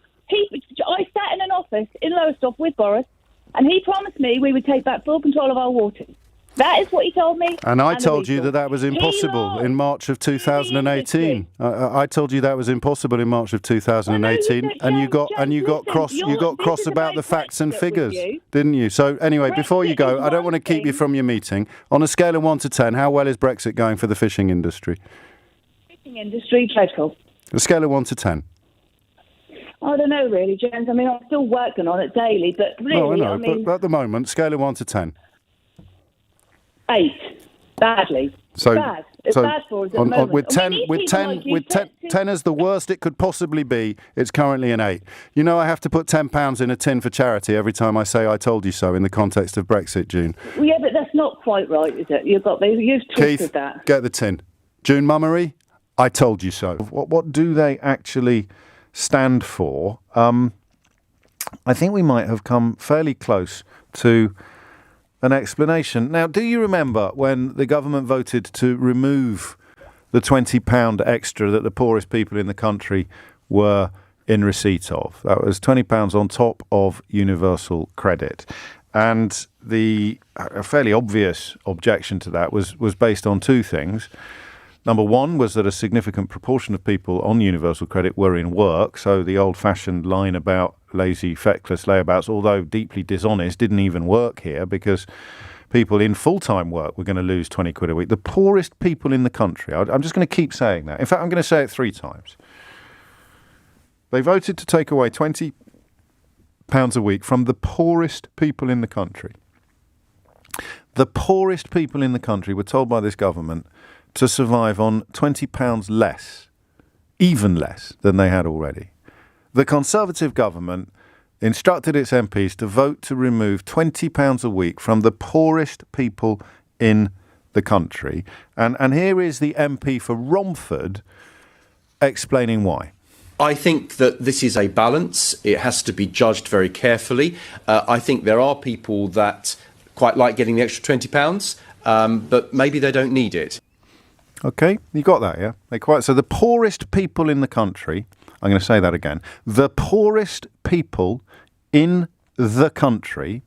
I sat in an office in Lowestoft with Boris, and he promised me we would take back full control of our waters. That is what he told me. And I the told you resource. that was He impossible lied. in March of 2018. I told you that was impossible in March of 2018, Well, no, and you James, got cross. listen, You got this cross is about the about facts and Brexit with figures, you. didn't you? So anyway, before you Brexit go, is I don't one want to keep you thing. from your meeting. On a scale of 1 to 10, how well is Brexit going for the fishing industry? Fishing industry, dreadful. A scale of 1 to 10. I don't know, really, James. I mean, I'm still working on it daily, but really, No, I know, I mean, but at the moment, scale of 1 to 10. 8. Badly. So, Bad. It's bad for us at the moment. with I 10, mean, with these 10, people like you with 10, take 10 as the worst it could possibly be. It's currently an 8. You know, I have to put £10 in a tin for charity every time I say "I told you so" in the context of Brexit, June. Well, yeah, but that's not quite right, is it? You've twisted Keith, that. get the tin. June Mummery, I told you so. What do they actually stand for? I think we might have come fairly close to an explanation. Now, do you remember when the government voted to remove the £20 extra that the poorest people in the country were in receipt of? That was £20 on top of universal credit. And a fairly obvious objection to that was based on two things. Number one was that a significant proportion of people on universal credit were in work, so the old-fashioned line about lazy, feckless layabouts, although deeply dishonest, didn't even work here because people in full-time work were going to lose 20 quid a week. The poorest people in the country, I'm just going to keep saying that. In fact, I'm going to say it 3 times. They voted to take away £20 a week from the poorest people in the country. The poorest people in the country were told by this government to survive on £20 less, even less than they had already. The Conservative government instructed its MPs to vote to remove £20 a week from the poorest people in the country. And here is the MP for Romford explaining why. I think that this is a balance. It has to be judged very carefully. I think there are people that quite like getting the extra £20, but maybe they don't need it. Okay, you got that, yeah? So the poorest people in the country, I'm going to say that again, the poorest people in the country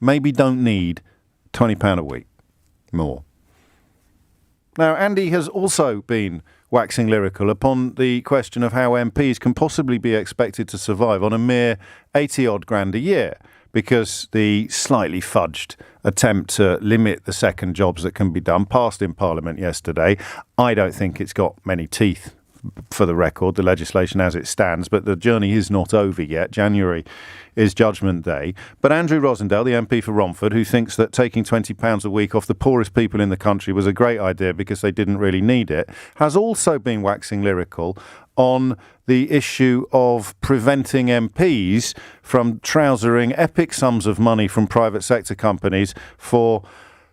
maybe don't need £20 a week more. Now, Andy has also been waxing lyrical upon the question of how MPs can possibly be expected to survive on a mere 80-odd grand a year, because the slightly fudged attempt to limit the second jobs that can be done passed in Parliament yesterday. I don't think it's got many teeth, for the record, the legislation as it stands, but the journey is not over yet. January is Judgment Day. But Andrew Rosindell, the MP for Romford, who thinks that taking £20 a week off the poorest people in the country was a great idea because they didn't really need it, has also been waxing lyrical on the issue of preventing MPs from trousering epic sums of money from private sector companies for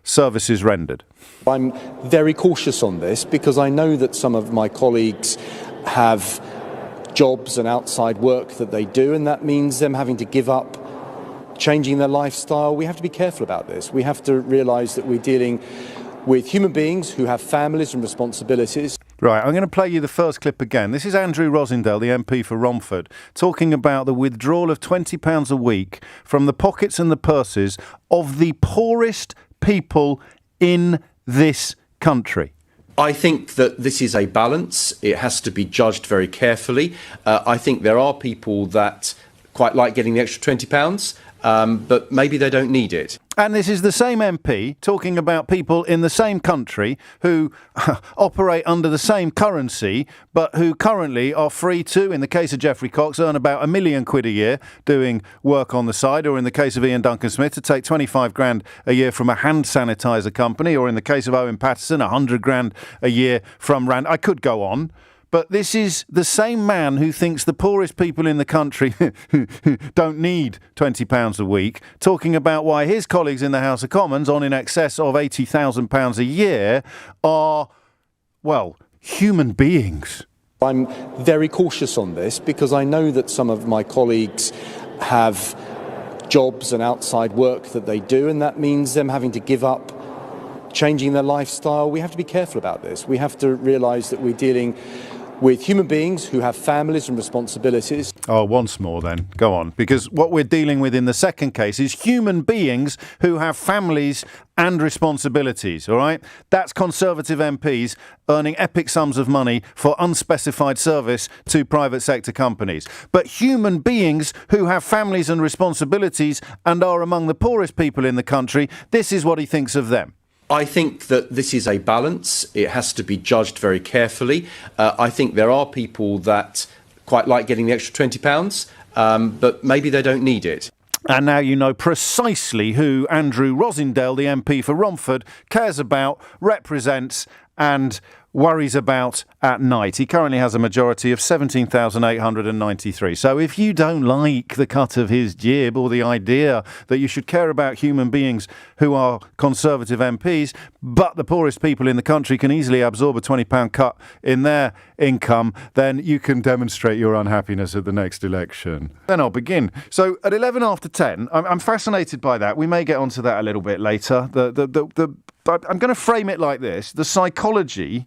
services rendered. I'm very cautious on this because I know that some of my colleagues have jobs and outside work that they do, and that means them having to give up changing their lifestyle. We have to be careful about this. We have to realise that we're dealing with human beings who have families and responsibilities. Right, I'm going to play you the first clip again. This is Andrew Rosindell, the MP for Romford, talking about the withdrawal of £20 a week from the pockets and the purses of the poorest people in this country. I think that this is a balance. It has to be judged very carefully. I think there are people that quite like getting the extra £20, but maybe they don't need it. And this is the same MP talking about people in the same country who operate under the same currency, but who currently are free to, in the case of Geoffrey Cox, earn about £1 million a year doing work on the side, or in the case of Ian Duncan Smith, to take 25 grand a year from a hand sanitizer company, or in the case of Owen Paterson, 100 grand a year from Rand. I could go on. But this is the same man who thinks the poorest people in the country don't need £20 a week, talking about why his colleagues in the House of Commons, on in excess of £80,000 a year, are, well, human beings. I'm very cautious on this because I know that some of my colleagues have jobs and outside work that they do, and that means them having to give up changing their lifestyle. We have to be careful about this. We have to realise that we're dealing with human beings who have families and responsibilities. Oh, once more then. Go on. Because what we're dealing with in the second case is human beings who have families and responsibilities, all right? That's Conservative MPs earning epic sums of money for unspecified service to private sector companies. But human beings who have families and responsibilities and are among the poorest people in the country, this is what he thinks of them. I think that this is a balance. It has to be judged very carefully. I think there are people that quite like getting the extra £20, but maybe they don't need it. And now you know precisely who Andrew Rosindell, the MP for Romford, cares about, represents and worries about at night. He currently has a majority of 17,893. So if you don't like the cut of his jib or the idea that you should care about human beings who are Conservative MPs, but the poorest people in the country can easily absorb a £20 cut in their income, then you can demonstrate your unhappiness at the next election. Then I'll begin. So at 11 after 10, I'm fascinated by that. We may get onto that a little bit later. I'm going to frame it like this. The psychology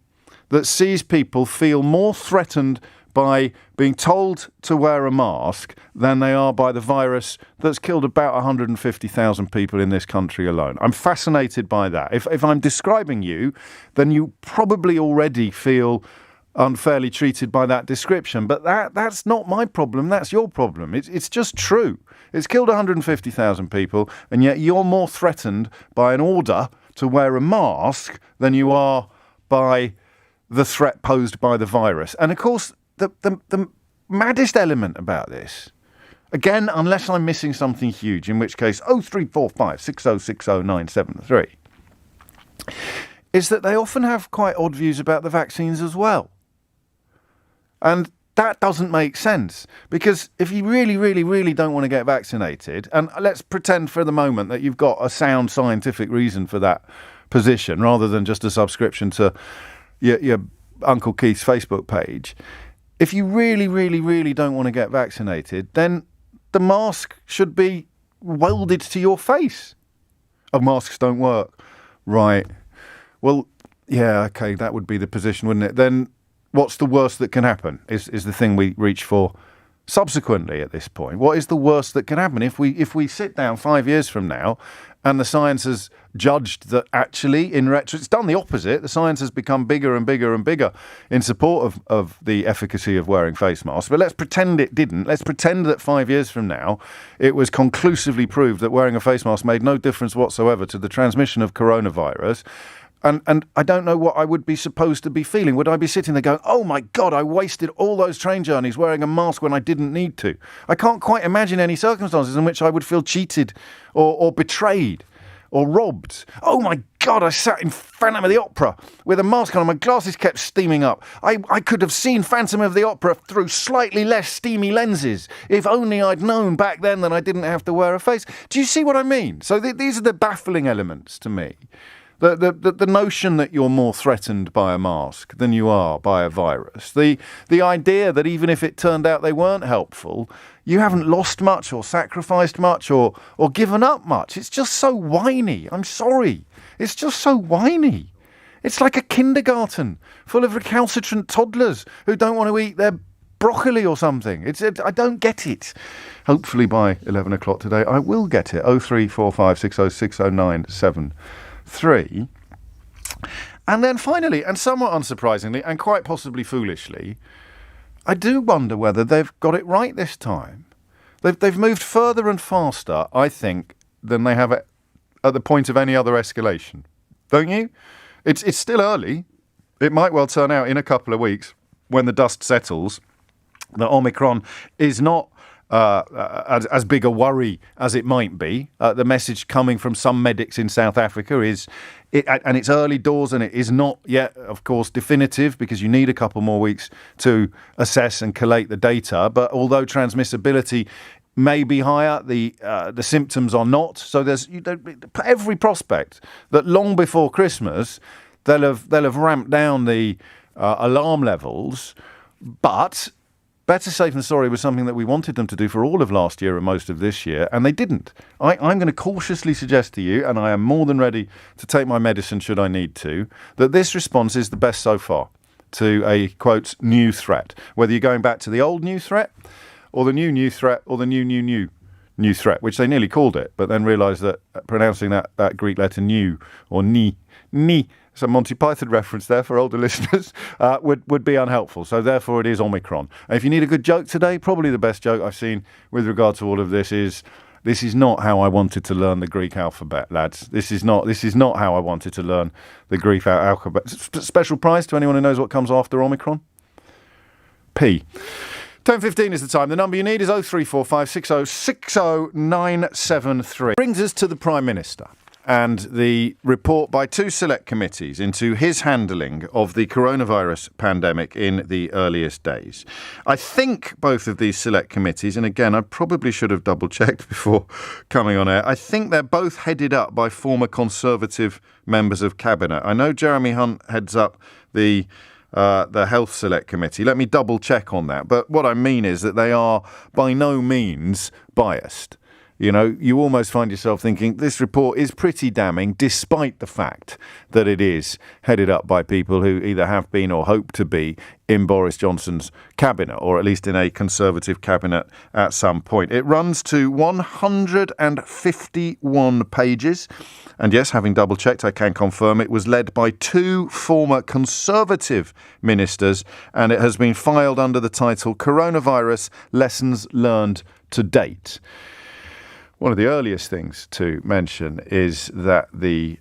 that sees people feel more threatened by being told to wear a mask than they are by the virus that's killed about 150,000 people in this country alone. I'm fascinated by that. If I'm describing you, then you probably already feel unfairly treated by that description. But that's not my problem. That's your problem. It's just true. It's killed 150,000 people, and yet you're more threatened by an order to wear a mask than you are by the threat posed by the virus. And of course, the maddest element about this, again, unless I'm missing something huge, in which case 0345 6060973, is that they often have quite odd views about the vaccines as well. And that doesn't make sense, because if you really, really, really don't want to get vaccinated, and let's pretend for the moment that you've got a sound scientific reason for that position, rather than just a subscription to your Uncle Keith's Facebook page. If you really, really, really don't want to get vaccinated, then the mask should be welded to your face. Oh, masks don't work. Right. Well, yeah, okay, that would be the position, wouldn't it? Then what's the worst that can happen is the thing we reach for subsequently at this point. What is the worst that can happen if we sit down 5 years from now and the science has judged that actually, in retro, it's done the opposite. The science has become bigger and bigger and bigger in support of the efficacy of wearing face masks. But let's pretend it didn't. Let's pretend that 5 years from now it was conclusively proved that wearing a face mask made no difference whatsoever to the transmission of coronavirus. And I don't know what I would be supposed to be feeling. Would I be sitting there going, oh my God, I wasted all those train journeys wearing a mask when I didn't need to? I can't quite imagine any circumstances in which I would feel cheated or betrayed or robbed. Oh my God, I sat in Phantom of the Opera with a mask on and my glasses kept steaming up. I could have seen Phantom of the Opera through slightly less steamy lenses. If only I'd known back then that I didn't have to wear a face. Do you see what I mean? So these are the baffling elements to me. The notion that you're more threatened by a mask than you are by a virus. The idea that even if it turned out they weren't helpful, you haven't lost much or sacrificed much or given up much. It's just so whiny. I'm sorry. It's just so whiny. It's like a kindergarten full of recalcitrant toddlers who don't want to eat their broccoli or something. I don't get it. Hopefully by 11 o'clock today, I will get it. 0345 6060973. And then finally, and somewhat unsurprisingly, and quite possibly foolishly, I do wonder whether they've got it right this time. They've moved further and faster, I think, than they have at the point of any other escalation. Don't you? It's still early. It might well turn out in a couple of weeks, when the dust settles, that Omicron is not as big a worry as it might be. The message coming from some medics in South Africa is, and it's early doors, and it is not yet, of course, definitive, because you need a couple more weeks to assess and collate the data. But although transmissibility may be higher, the symptoms are not. So there's every prospect that long before Christmas they'll have ramped down the alarm levels. But better safe than sorry was something that we wanted them to do for all of last year and most of this year, and they didn't. I'm going to cautiously suggest to you, and I am more than ready to take my medicine should I need to, that this response is the best so far to a, quote, new threat. Whether you're going back to the old new threat, or the new threat, or the new threat, which they nearly called it, but then realised that pronouncing that Greek letter new, or ni, some Monty Python reference there for older listeners, would be unhelpful. So therefore it is Omicron. And if you need a good joke today, probably the best joke I've seen with regard to all of this is not how I wanted to learn the Greek alphabet, lads. This is not how I wanted to learn the Greek alphabet. Special prize to anyone who knows what comes after Omicron? P. 10:15 is the time. The number you need is 0345 60 60 973. Brings us to the Prime Minister and the report by two select committees into his handling of the coronavirus pandemic in the earliest days. I think both of these select committees, and again, I probably should have double-checked before coming on air, I think they're both headed up by former Conservative members of Cabinet. I know Jeremy Hunt heads up the Health Select Committee. Let me double-check on that. But what I mean is that they are by no means biased. You know, you almost find yourself thinking this report is pretty damning, despite the fact that it is headed up by people who either have been or hope to be in Boris Johnson's cabinet, or at least in a Conservative cabinet at some point. It runs to 151 pages. And yes, having double-checked, I can confirm it was led by two former Conservative ministers, and it has been filed under the title Coronavirus Lessons Learned to Date. One of the earliest things to mention is that the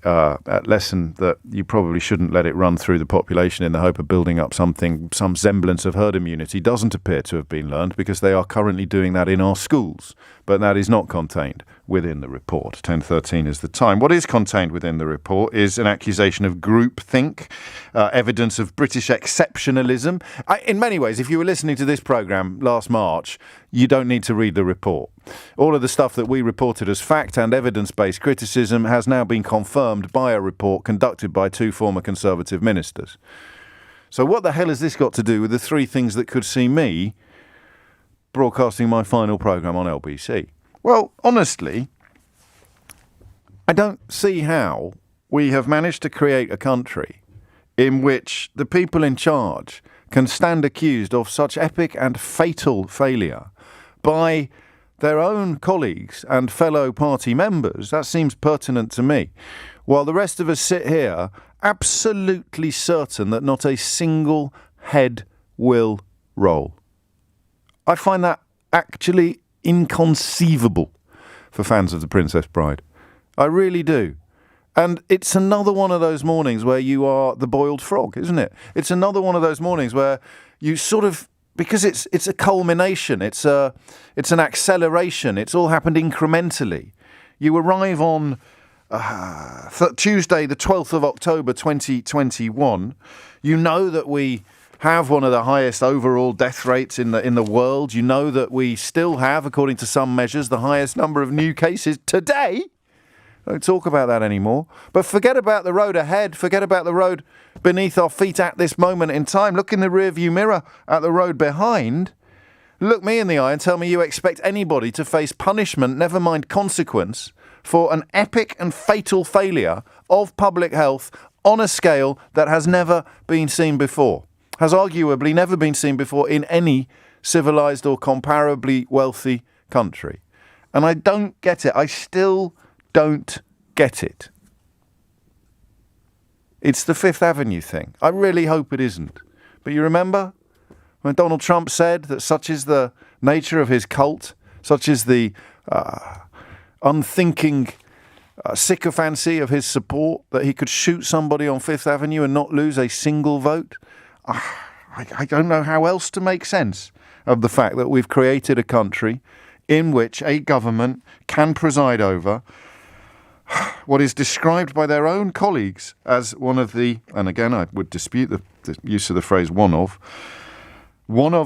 lesson that you probably shouldn't let it run through the population in the hope of building up some semblance of herd immunity doesn't appear to have been learned, because they are currently doing that in our schools. But that is not contained within the report. 10:13 is the time. What is contained within the report is an accusation of groupthink, evidence of British exceptionalism. In many ways, if you were listening to this programme last March, you don't need to read the report. All of the stuff that we reported as fact and evidence-based criticism has now been confirmed by a report conducted by two former Conservative ministers. So what the hell has this got to do with the three things that could see me broadcasting my final programme on LBC? Well, honestly, I don't see how we have managed to create a country in which the people in charge can stand accused of such epic and fatal failure by their own colleagues and fellow party members. That seems pertinent to me. While the rest of us sit here absolutely certain that not a single head will roll. I find that actually inconceivable for fans of The Princess Bride. I really do. And it's another one of those mornings where you are the boiled frog, isn't it? It's another one of those mornings where you sort of, because it's a culmination, it's an acceleration, it's all happened incrementally. You arrive on Tuesday, the 12th of October 2021. You know that we have one of the highest overall death rates in the world. You know that we still have, according to some measures, the highest number of new cases today. Don't talk about that anymore. But forget about the road ahead. Forget about the road beneath our feet at this moment in time. Look in the rearview mirror at the road behind. Look me in the eye and tell me you expect anybody to face punishment, never mind consequence, for an epic and fatal failure of public health on a scale that has never been seen before. Has arguably never been seen before in any civilised or comparably wealthy country. And I don't get it. I still don't get it. It's the Fifth Avenue thing. I really hope it isn't. But you remember when Donald Trump said that such is the nature of his cult, such as the unthinking sycophancy of his support, that he could shoot somebody on Fifth Avenue and not lose a single vote. I don't know how else to make sense of the fact that we've created a country in which a government can preside over what is described by their own colleagues as one of the, and again I would dispute the use of the phrase one of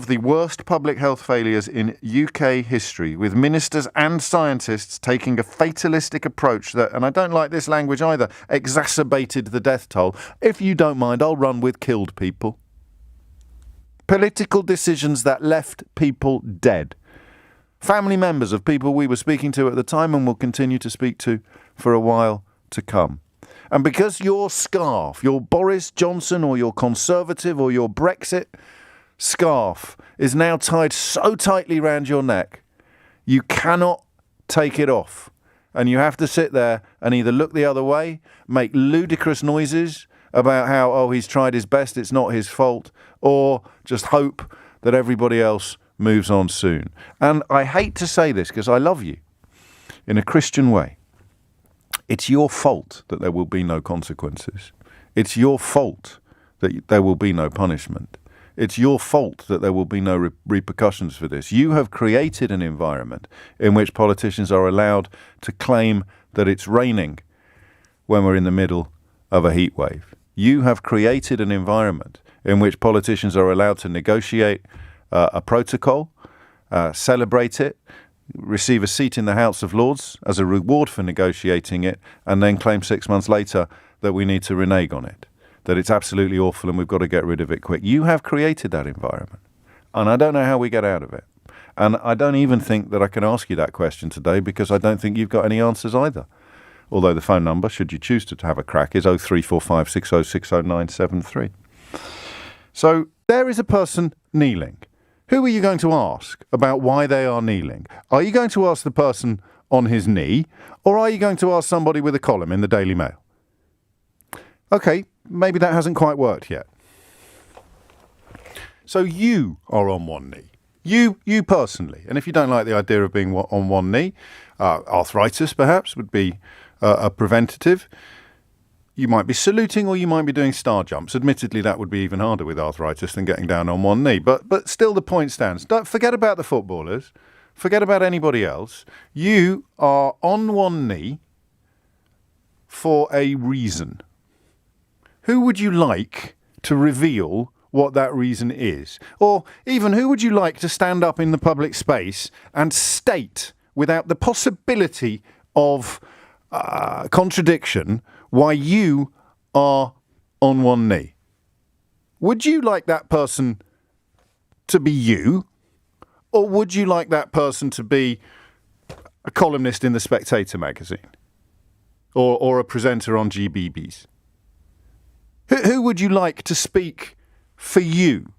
the worst public health failures in UK history, with ministers and scientists taking a fatalistic approach that, and I don't like this language either, exacerbated the death toll. If you don't mind, I'll run with killed people. Political decisions that left people dead. Family members of people we were speaking to at the time and will continue to speak to for a while to come. And because your scarf, your Boris Johnson or your Conservative or your Brexit scarf is now tied so tightly round your neck, you cannot take it off. And you have to sit there and either look the other way, make ludicrous noises about how, oh, he's tried his best, it's not his fault, or just hope that everybody else moves on soon. And I hate to say this because I love you in a Christian way. It's your fault that there will be no consequences. It's your fault that there will be no punishment. It's your fault that there will be no repercussions for this. You have created an environment in which politicians are allowed to claim that it's raining when we're in the middle of a heat wave. You have created an environment in which politicians are allowed to negotiate a protocol, celebrate it, receive a seat in the House of Lords as a reward for negotiating it, and then claim 6 months later that we need to renege on it, that it's absolutely awful and we've got to get rid of it quick. You have created that environment, and I don't know how we get out of it. And I don't even think that I can ask you that question today because I don't think you've got any answers either. Although the phone number, should you choose to have a crack, is 0345 6060973. So there is a person kneeling. Who are you going to ask about why they are kneeling? Are you going to ask the person on his knee, or are you going to ask somebody with a column in the Daily Mail? Okay, maybe that hasn't quite worked yet. So you are on one knee. You personally. And if you don't like the idea of being on one knee, arthritis perhaps would be a preventative. You might be saluting or you might be doing star jumps. Admittedly, that would be even harder with arthritis than getting down on one knee. But still the point stands. Don't forget about the footballers. Forget about anybody else. You are on one knee for a reason. Who would you like to reveal what that reason is? Or even who would you like to stand up in the public space and state without the possibility of contradiction why you are on one knee? Would you like that person to be you? Or would you like that person to be a columnist in the Spectator magazine? Or a presenter on GBB's? Who would you like to speak for you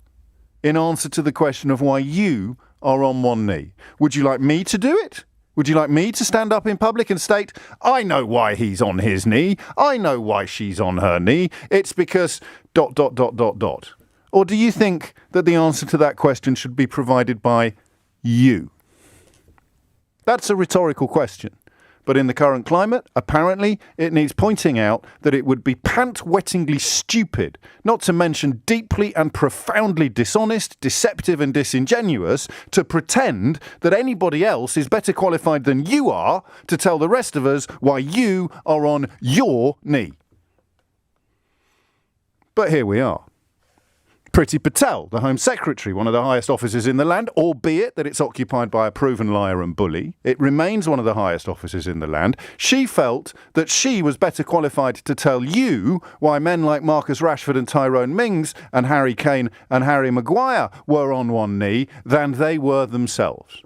in answer to the question of why you are on one knee? Would you like me to do it? Would you like me to stand up in public and state, I know why he's on his knee, I know why she's on her knee, it's because ... Or do you think that the answer to that question should be provided by you? That's a rhetorical question. But in the current climate, apparently, it needs pointing out that it would be pant-wettingly stupid, not to mention deeply and profoundly dishonest, deceptive and disingenuous, to pretend that anybody else is better qualified than you are to tell the rest of us why you are on your knee. But here we are. Priti Patel, the Home Secretary, one of the highest offices in the land, albeit that it's occupied by a proven liar and bully. It remains one of the highest offices in the land. She felt that she was better qualified to tell you why men like Marcus Rashford and Tyrone Mings and Harry Kane and Harry Maguire were on one knee than they were themselves.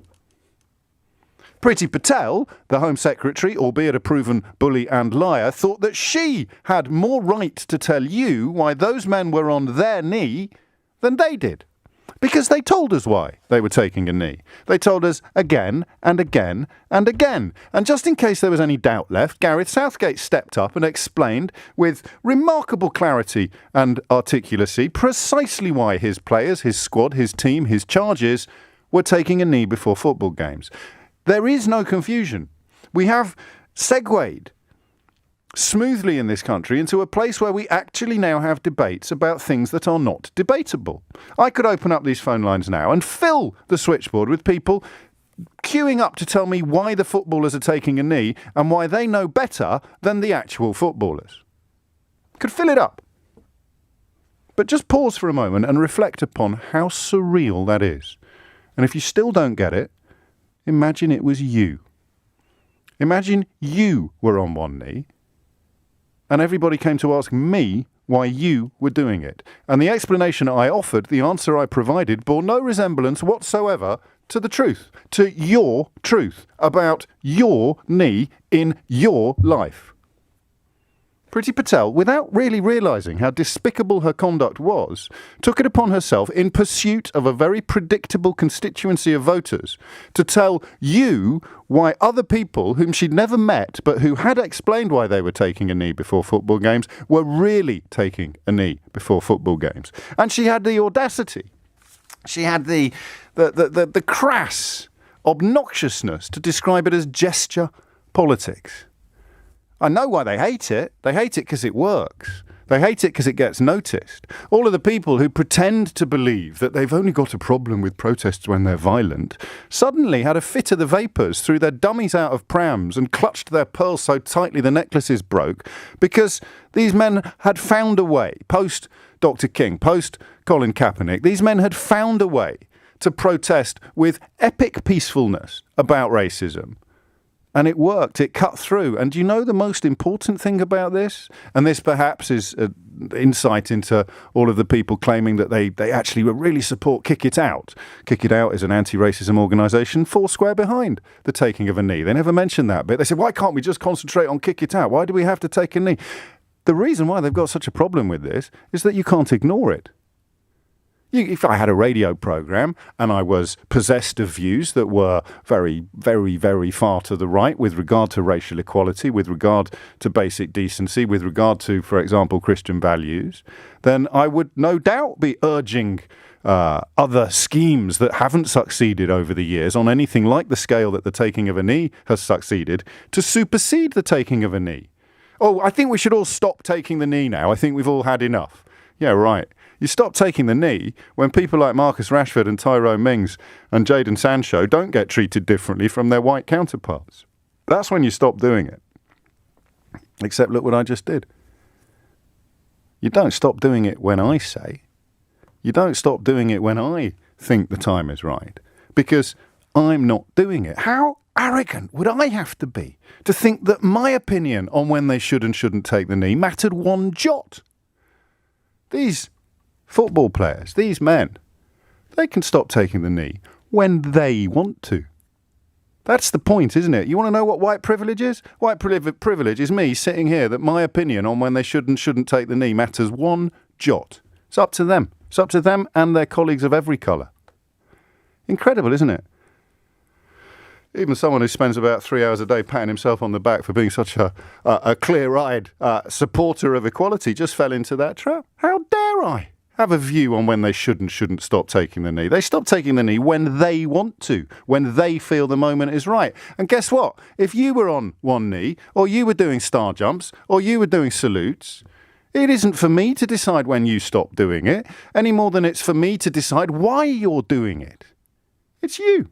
Priti Patel, the Home Secretary, albeit a proven bully and liar, thought that she had more right to tell you why those men were on their knee than they did. Because they told us why they were taking a knee. They told us again and again and again. And just in case there was any doubt left, Gareth Southgate stepped up and explained with remarkable clarity and articulacy precisely why his players, his squad, his team, his charges were taking a knee before football games. There is no confusion. We have segued smoothly in this country into a place where we actually now have debates about things that are not debatable. I could open up these phone lines now and fill the switchboard with people queuing up to tell me why the footballers are taking a knee and why they know better than the actual footballers. Could fill it up. But just pause for a moment and reflect upon how surreal that is. And if you still don't get it, imagine it was you. Imagine you were on one knee and everybody came to ask me why you were doing it. And the explanation I offered, the answer I provided, bore no resemblance whatsoever to the truth, to your truth about your knee in your life. Priti Patel, without really realising how despicable her conduct was, took it upon herself in pursuit of a very predictable constituency of voters to tell you why other people whom she'd never met but who had explained why they were taking a knee before football games were really taking a knee before football games. And she had the audacity, she had the crass obnoxiousness to describe it as gesture politics. I know why they hate it. They hate it because it works. They hate it because it gets noticed. All of the people who pretend to believe that they've only got a problem with protests when they're violent suddenly had a fit of the vapours, threw their dummies out of prams and clutched their pearls so tightly the necklaces broke because these men had found a way, post Dr. King, post Colin Kaepernick, these men had found a way to protest with epic peacefulness about racism. And it worked. It cut through. And do you know the most important thing about this? And this perhaps is an insight into all of the people claiming that they actually really support Kick It Out. Kick It Out is an anti-racism organisation foursquare behind the taking of a knee. They never mentioned that bit. They said, why can't we just concentrate on Kick It Out? Why do we have to take a knee? The reason why they've got such a problem with this is that you can't ignore it. If I had a radio programme and I was possessed of views that were very, very, very far to the right with regard to racial equality, with regard to basic decency, with regard to, for example, Christian values, then I would no doubt be urging other schemes that haven't succeeded over the years on anything like the scale that the taking of a knee has succeeded to supersede the taking of a knee. Oh, I think we should all stop taking the knee now. I think we've all had enough. Yeah, right. You stop taking the knee when people like Marcus Rashford and Tyrone Mings and Jadon Sancho don't get treated differently from their white counterparts. That's when you stop doing it. Except look what I just did. You don't stop doing it when I say. You don't stop doing it when I think the time is right. Because I'm not doing it. How arrogant would I have to be to think that my opinion on when they should and shouldn't take the knee mattered one jot? These football players, these men, they can stop taking the knee when they want to. That's the point, isn't it? You want to know what white privilege is? White privilege is me sitting here that my opinion on when they should and shouldn't take the knee matters one jot. It's up to them. It's up to them and their colleagues of every colour. Incredible, isn't it? Even someone who spends about 3 hours a day patting himself on the back for being such a clear-eyed supporter of equality just fell into that trap. How dare I have a view on when they should and shouldn't stop taking the knee? They stop taking the knee when they want to, when they feel the moment is right. And guess what? If you were on one knee, or you were doing star jumps, or you were doing salutes, it isn't for me to decide when you stop doing it, any more than it's for me to decide why you're doing it. It's you.